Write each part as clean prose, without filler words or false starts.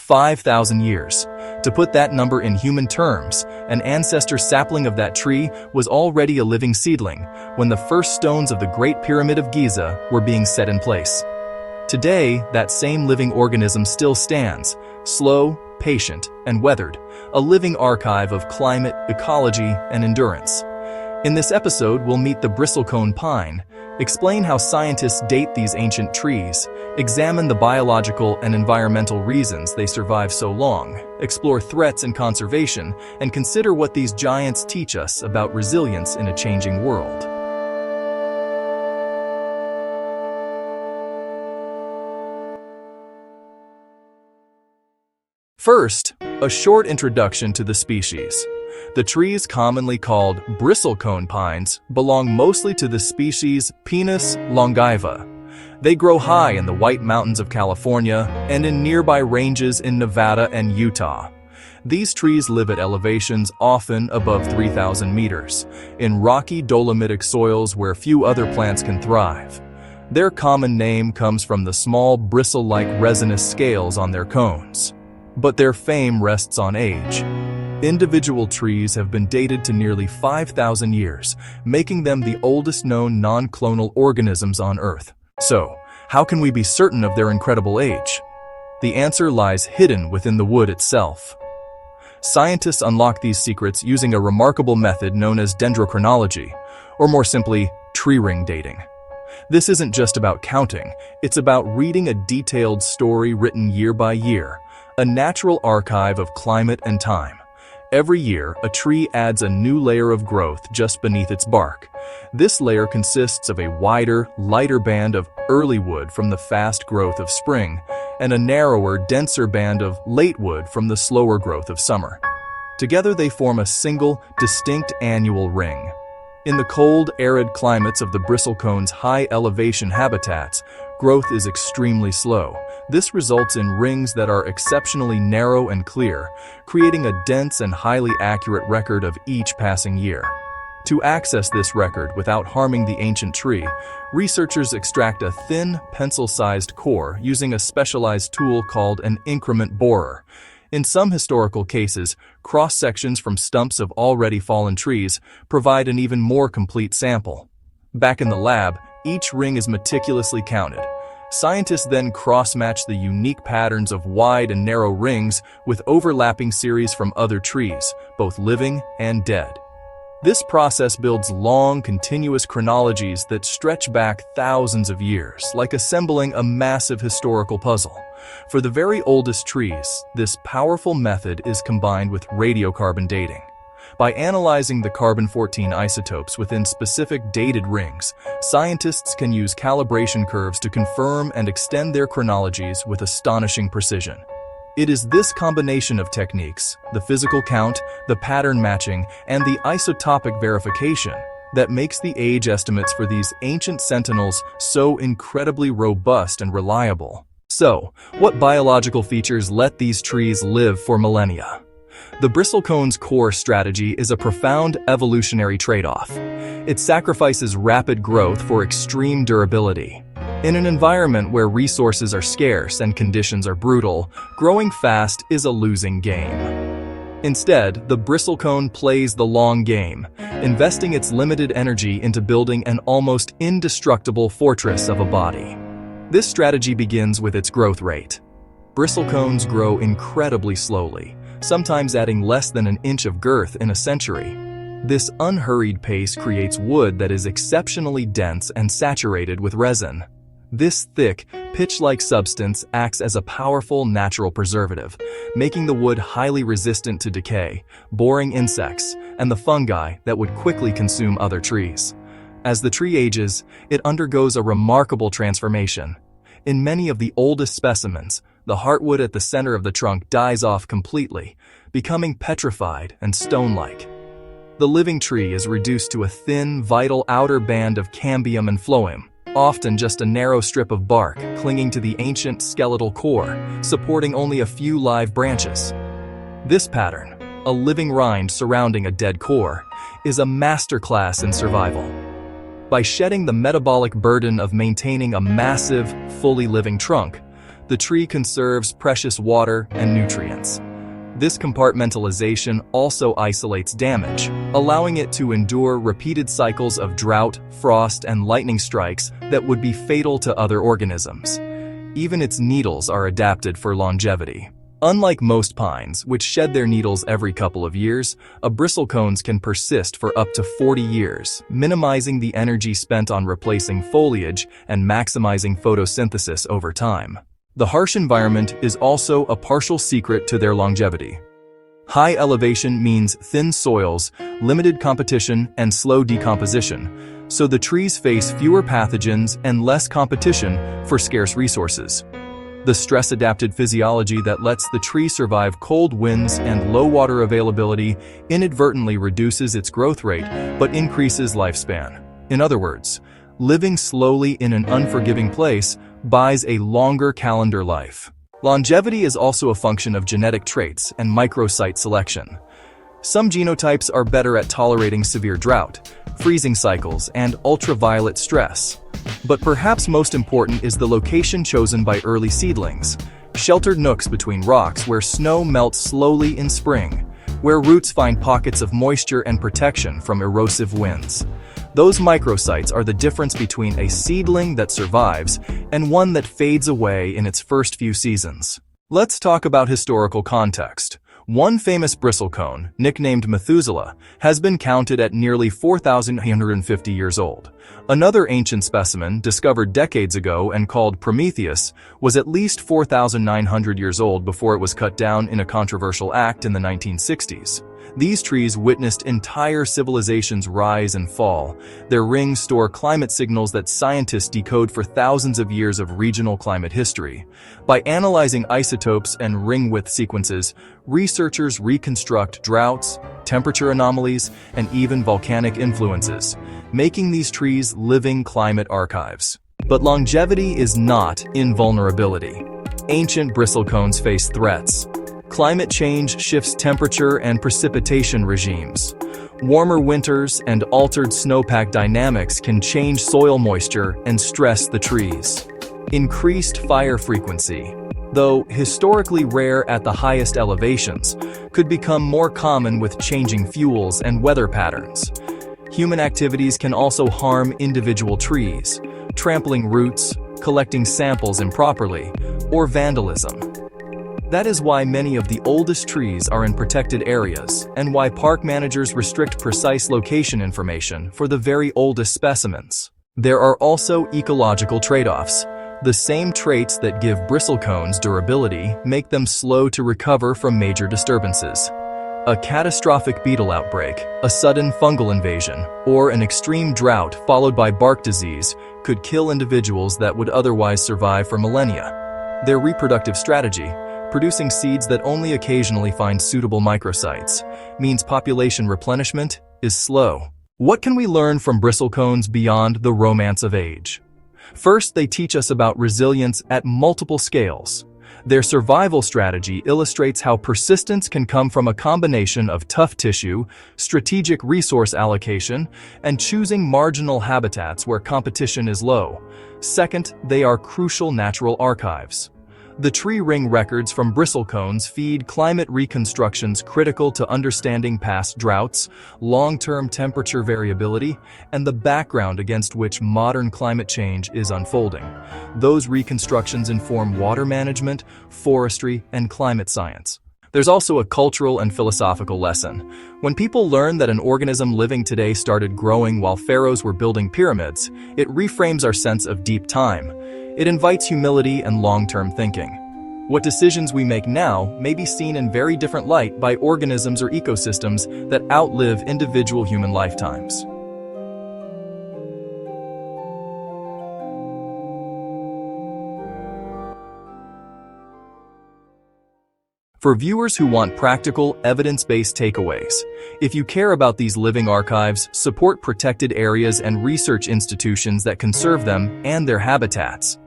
5,000 years. To put that number in human terms, an ancestor sapling of that tree was already a living seedling when the first stones of the Great Pyramid of Giza were being set in place. Today, that same living organism still stands, slow, patient, and weathered, a living archive of climate, ecology, and endurance. In this episode, we'll meet the bristlecone pine, explain how scientists date these ancient trees, examine the biological and environmental reasons they survive so long, explore threats and conservation, and consider what these giants teach us about resilience in a changing world. First, a short introduction to the species. The trees commonly called bristlecone pines belong mostly to the species Pinus longiva. They grow high in the White Mountains of California and in nearby ranges in Nevada and Utah. These trees live at elevations often above 3,000 meters, in rocky dolomitic soils where few other plants can thrive. Their common name comes from the small bristle-like resinous scales on their cones. But their fame rests on age. Individual trees have been dated to nearly 5,000 years, making them the oldest known non-clonal organisms on Earth. So, how can we be certain of their incredible age? The answer lies hidden within the wood itself. Scientists unlock these secrets using a remarkable method known as dendrochronology, or more simply, tree ring dating. This isn't just about counting, it's about reading a detailed story written year by year, a natural archive of climate and time. Every year, a tree adds a new layer of growth just beneath its bark. This layer consists of a wider, lighter band of early wood from the fast growth of spring, and a narrower, denser band of late wood from the slower growth of summer. Together they form a single, distinct annual ring. In the cold, arid climates of the bristlecone's high-elevation habitats, growth is extremely slow. This results in rings that are exceptionally narrow and clear, creating a dense and highly accurate record of each passing year. To access this record without harming the ancient tree, researchers extract a thin, pencil-sized core using a specialized tool called an increment borer. In some historical cases, cross-sections from stumps of already fallen trees provide an even more complete sample. Back in the lab, each ring is meticulously counted. Scientists then cross-match the unique patterns of wide and narrow rings with overlapping series from other trees, both living and dead. This process builds long, continuous chronologies that stretch back thousands of years, like assembling a massive historical puzzle. For the very oldest trees, this powerful method is combined with radiocarbon dating. By analyzing the carbon-14 isotopes within specific dated rings, scientists can use calibration curves to confirm and extend their chronologies with astonishing precision. It is this combination of techniques, the physical count, the pattern matching, and the isotopic verification, that makes the age estimates for these ancient sentinels so incredibly robust and reliable. So, what biological features let these trees live for millennia? The bristlecone's core strategy is a profound evolutionary trade-off. It sacrifices rapid growth for extreme durability. In an environment where resources are scarce and conditions are brutal, growing fast is a losing game. Instead, the bristlecone plays the long game, investing its limited energy into building an almost indestructible fortress of a body. This strategy begins with its growth rate. Bristlecones grow incredibly slowly, sometimes adding less than an inch of girth in a century. This unhurried pace creates wood that is exceptionally dense and saturated with resin. This thick, pitch-like substance acts as a powerful natural preservative, making the wood highly resistant to decay, boring insects, and the fungi that would quickly consume other trees. As the tree ages, it undergoes a remarkable transformation. In many of the oldest specimens, the heartwood at the center of the trunk dies off completely, becoming petrified and stone-like. The living tree is reduced to a thin, vital outer band of cambium and phloem, often just a narrow strip of bark clinging to the ancient skeletal core, supporting only a few live branches. This pattern, a living rind surrounding a dead core, is a masterclass in survival. By shedding the metabolic burden of maintaining a massive, fully living trunk, The tree conserves precious water and nutrients. This compartmentalization also isolates damage, allowing it to endure repeated cycles of drought, frost, and lightning strikes that would be fatal to other organisms. Even its needles are adapted for longevity. Unlike most pines, which shed their needles every couple of years, a bristlecones can persist for up to 40 years, minimizing the energy spent on replacing foliage and maximizing photosynthesis over time. The harsh environment is also a partial secret to their longevity. High elevation means thin soils, limited competition, and slow decomposition, so the trees face fewer pathogens and less competition for scarce resources. The stress-adapted physiology that lets the tree survive cold winds and low water availability inadvertently reduces its growth rate but increases lifespan. In other words, living slowly in an unforgiving place buys a longer calendar life. Longevity is also a function of genetic traits and microsite selection. Some genotypes are better at tolerating severe drought, freezing cycles, and ultraviolet stress. But perhaps most important is the location chosen by early seedlings, sheltered nooks between rocks where snow melts slowly in spring, where roots find pockets of moisture and protection from erosive winds. Those microsites are the difference between a seedling that survives and one that fades away in its first few seasons. Let's talk about historical context. One famous bristlecone, nicknamed Methuselah, has been counted at nearly 4,850 years old. Another ancient specimen, discovered decades ago and called Prometheus, was at least 4,900 years old before it was cut down in a controversial act in the 1960s. These trees witnessed entire civilizations rise and fall. Their rings store climate signals that scientists decode for thousands of years of regional climate history. By analyzing isotopes and ring width sequences, researchers reconstruct droughts, temperature anomalies, and even volcanic influences, making these trees living climate archives. But longevity is not invulnerability. Ancient bristlecones face threats. Climate change shifts temperature and precipitation regimes. Warmer winters and altered snowpack dynamics can change soil moisture and stress the trees. Increased fire frequency, though historically rare at the highest elevations, could become more common with changing fuels and weather patterns. Human activities can also harm individual trees, trampling roots, collecting samples improperly, or vandalism. That is why many of the oldest trees are in protected areas, and why park managers restrict precise location information for the very oldest specimens. There are also ecological trade-offs. The same traits that give bristlecones durability make them slow to recover from major disturbances. A catastrophic beetle outbreak, a sudden fungal invasion, or an extreme drought followed by bark disease could kill individuals that would otherwise survive for millennia. Their reproductive strategy, producing seeds that only occasionally find suitable microsites, means population replenishment is slow. What can we learn from bristlecones beyond the romance of age? First, they teach us about resilience at multiple scales. Their survival strategy illustrates how persistence can come from a combination of tough tissue, strategic resource allocation, and choosing marginal habitats where competition is low. Second, they are crucial natural archives. The tree ring records from bristlecones feed climate reconstructions critical to understanding past droughts, long-term temperature variability, and the background against which modern climate change is unfolding. Those reconstructions inform water management, forestry, and climate science. There's also a cultural and philosophical lesson. When people learn that an organism living today started growing while pharaohs were building pyramids, it reframes our sense of deep time. It invites humility and long-term thinking. What decisions we make now may be seen in very different light by organisms or ecosystems that outlive individual human lifetimes. For viewers who want practical, evidence-based takeaways, if you care about these living archives, support protected areas and research institutions that conserve them and their habitats.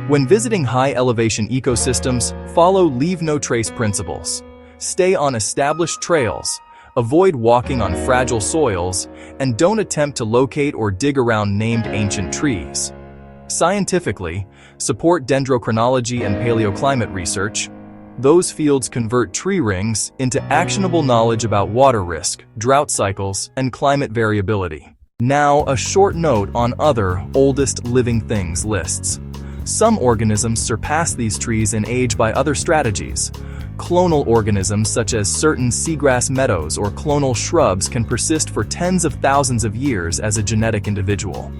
When visiting high-elevation ecosystems, follow leave-no-trace principles. Stay on established trails, avoid walking on fragile soils, and don't attempt to locate or dig around named ancient trees. Scientifically, support dendrochronology and paleoclimate research. Those fields convert tree rings into actionable knowledge about water risk, drought cycles, and climate variability. Now, a short note on other oldest living things lists. Some organisms surpass these trees in age by other strategies. Clonal organisms such as certain seagrass meadows or clonal shrubs can persist for tens of thousands of years as a genetic individual.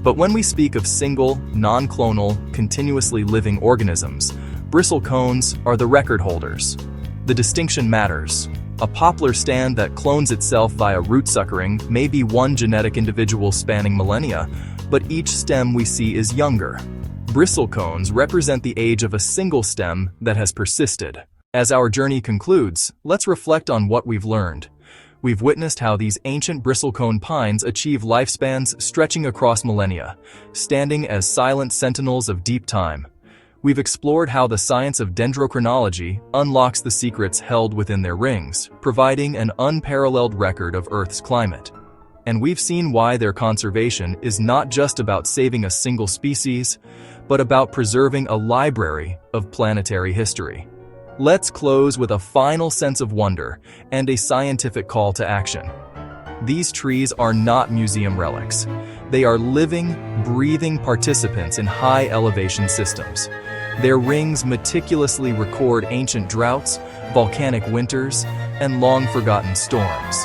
But when we speak of single, non-clonal, continuously living organisms, bristlecones are the record holders. The distinction matters. A poplar stand that clones itself via root suckering may be one genetic individual spanning millennia, but each stem we see is younger. Bristlecones represent the age of a single stem that has persisted. As our journey concludes, let's reflect on what we've learned. We've witnessed how these ancient bristlecone pines achieve lifespans stretching across millennia, standing as silent sentinels of deep time. We've explored how the science of dendrochronology unlocks the secrets held within their rings, providing an unparalleled record of Earth's climate. And we've seen why their conservation is not just about saving a single species, but about preserving a library of planetary history. Let's close with a final sense of wonder and a scientific call to action. These trees are not museum relics. They are living, breathing participants in high elevation systems. Their rings meticulously record ancient droughts, volcanic winters, and long-forgotten storms.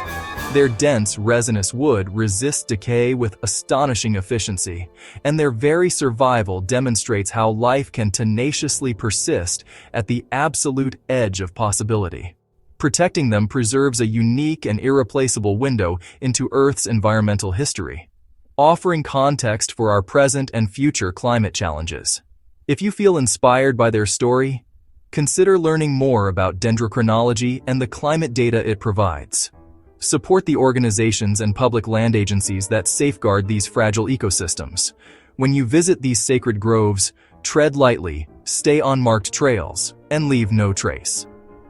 Their dense, resinous wood resists decay with astonishing efficiency, and their very survival demonstrates how life can tenaciously persist at the absolute edge of possibility. Protecting them preserves a unique and irreplaceable window into Earth's environmental history, offering context for our present and future climate challenges. If you feel inspired by their story, consider learning more about dendrochronology and the climate data it provides. Support the organizations and public land agencies that safeguard these fragile ecosystems. When you visit these sacred groves, tread lightly, stay on marked trails, and leave no trace.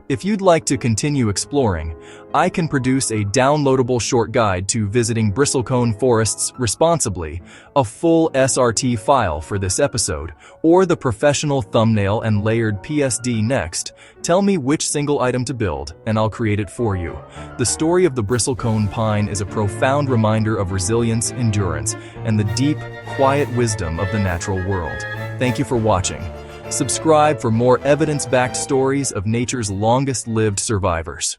If you'd like to continue exploring, I can produce a downloadable short guide to visiting bristlecone forests responsibly, a full SRT file for this episode, or the professional thumbnail and layered PSD next. Tell me which single item to build, and I'll create it for you. The story of the bristlecone pine is a profound reminder of resilience, endurance, and the deep, quiet wisdom of the natural world. Thank you for watching. Subscribe for more evidence-backed stories of nature's longest-lived survivors.